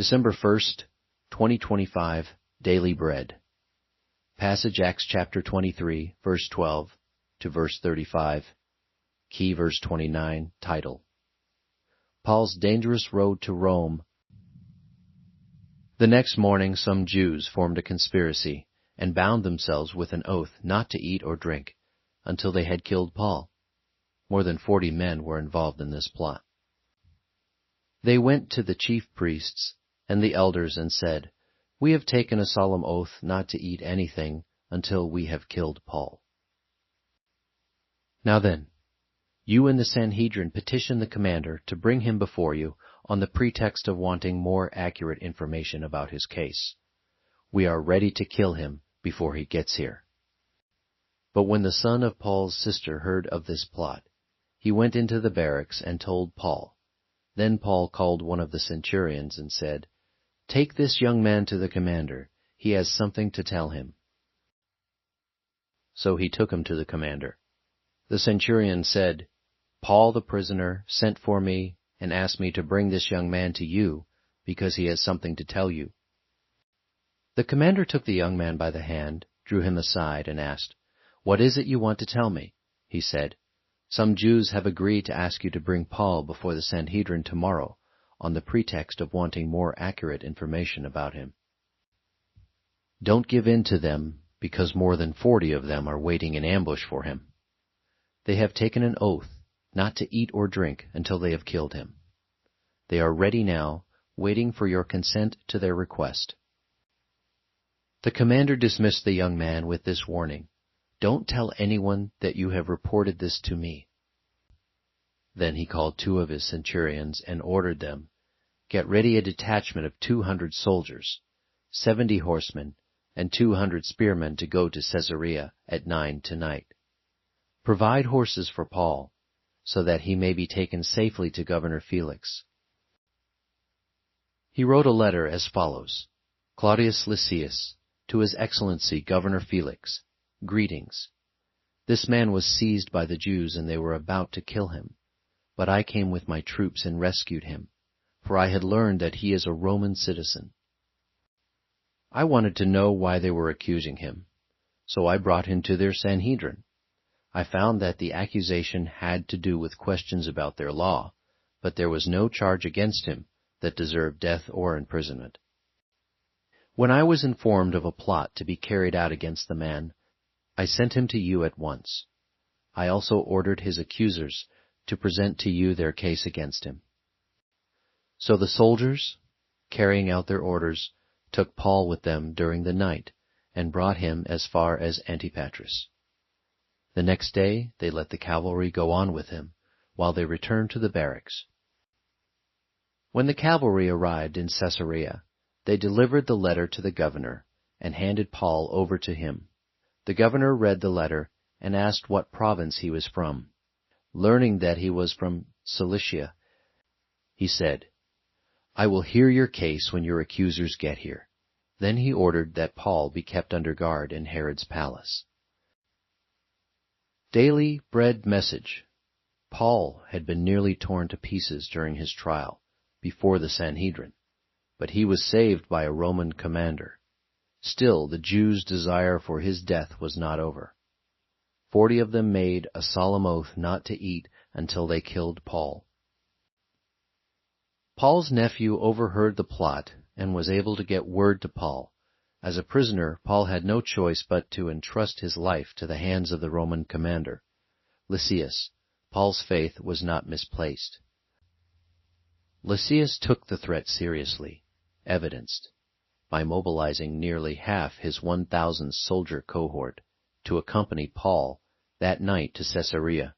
December 1st, 2025, Daily Bread. Passage Acts chapter 23, verse 12 to verse 35. Key verse 29, title. Paul's dangerous road to Rome. The next morning some Jews formed a conspiracy and bound themselves with an oath not to eat or drink until they had killed Paul. More than 40 men were involved in this plot. They went to the chief priests and the elders and said, "We have taken a solemn oath not to eat anything until we have killed Paul. Now then, you and the Sanhedrin petition the commander to bring him before you on the pretext of wanting more accurate information about his case. We are ready to kill him before he gets here." But when the son of Paul's sister heard of this plot, he went into the barracks and told Paul. Then Paul called one of the centurions and said, "Take this young man to the commander. He has something to tell him." So he took him to the commander. The centurion said, "Paul the prisoner sent for me and asked me to bring this young man to you because he has something to tell you." The commander took the young man by the hand, drew him aside, and asked, "What is it you want to tell me?" He said, "Some Jews have agreed to ask you to bring Paul before the Sanhedrin tomorrow on the pretext of wanting more accurate information about him. Don't give in to them, because more than 40 of them are waiting in ambush for him. They have taken an oath not to eat or drink until they have killed him. They are ready now, waiting for your consent to their request." The commander dismissed the young man with this warning, "Don't tell anyone that you have reported this to me." Then he called 2 of his centurions and ordered them, "Get ready a detachment of 200 soldiers, 70 horsemen, and 200 spearmen to go to Caesarea at 9 tonight. Provide horses for Paul, so that he may be taken safely to Governor Felix." He wrote a letter as follows: "Claudius Lysias, to His Excellency Governor Felix, greetings. This man was seized by the Jews and they were about to kill him. But I came with my troops and rescued him, for I had learned that he is a Roman citizen. I wanted to know why they were accusing him, so I brought him to their Sanhedrin. I found that the accusation had to do with questions about their law, but there was no charge against him that deserved death or imprisonment. When I was informed of a plot to be carried out against the man, I sent him to you at once. I also ordered his accusers to present to you their case against him." So the soldiers, carrying out their orders, took Paul with them during the night and brought him as far as Antipatris. The next day they let the cavalry go on with him, while they returned to the barracks. When the cavalry arrived in Caesarea, they delivered the letter to the governor and handed Paul over to him. The governor read the letter and asked what province he was from. Learning that he was from Cilicia, he said, "I will hear your case when your accusers get here." Then he ordered that Paul be kept under guard in Herod's palace. Daily Bread Message. Paul had been nearly torn to pieces during his trial before the Sanhedrin, but he was saved by a Roman commander. Still, the Jews' desire for his death was not over. 40 of them made a solemn oath not to eat until they killed Paul. Paul's nephew overheard the plot and was able to get word to Paul. As a prisoner, Paul had no choice but to entrust his life to the hands of the Roman commander. Lysias, Paul's faith was not misplaced. Lysias took the threat seriously, evidenced by mobilizing nearly half his 1,000-soldier cohort to accompany Paul that night to Caesarea.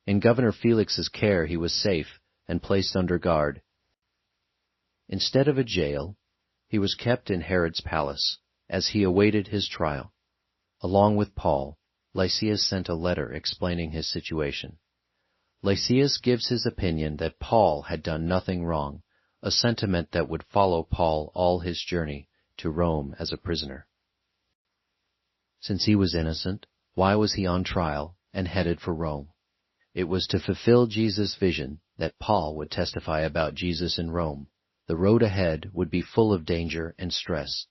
In Governor Felix's care he was safe and placed under guard. Instead of a jail, he was kept in Herod's palace as he awaited his trial. Along with Paul, Lysias sent a letter explaining his situation. Lysias gives his opinion that Paul had done nothing wrong, a sentiment that would follow Paul all his journey to Rome as a prisoner. Since he was innocent, why was he on trial and headed for Rome? It was to fulfill Jesus' vision that Paul would testify about Jesus in Rome, The road ahead would be full of danger and stress,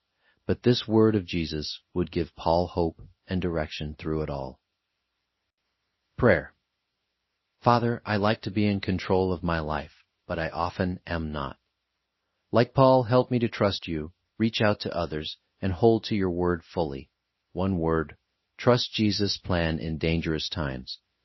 but this word of Jesus would give Paul hope and direction through it all. Prayer. Father, I like to be in control of my life, but I often am not. Like Paul, help me to trust you, reach out to others, and hold to your word fully. One word, trust Jesus' plan in dangerous times.